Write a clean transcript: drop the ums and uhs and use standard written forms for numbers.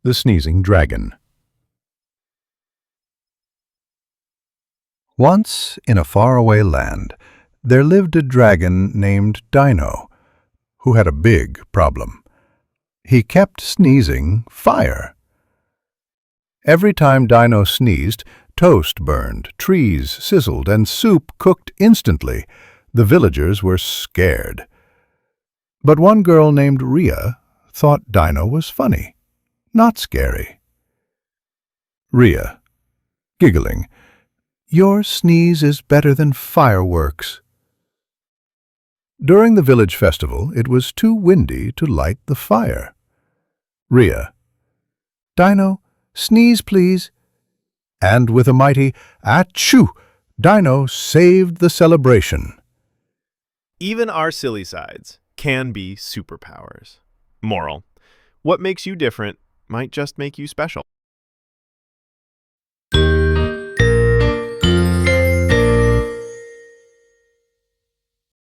The Sneezing Dragon. Once, in a faraway land, there lived a dragon named Dino, who had a big problem. He kept sneezing fire. Every time Dino sneezed, toast burned, trees sizzled, and soup cooked instantly. The villagers were scared. But one girl named Rhea thought Dino was funny, not scary. Rhea, giggling, "Your sneeze is better than fireworks." During the village festival, it was too windy to light the fire. Rhea, "Dino, sneeze please." And with a mighty "Achoo!" Dino saved the celebration. Even our silly sides can be superpowers. Moral: what makes you different might just make you special.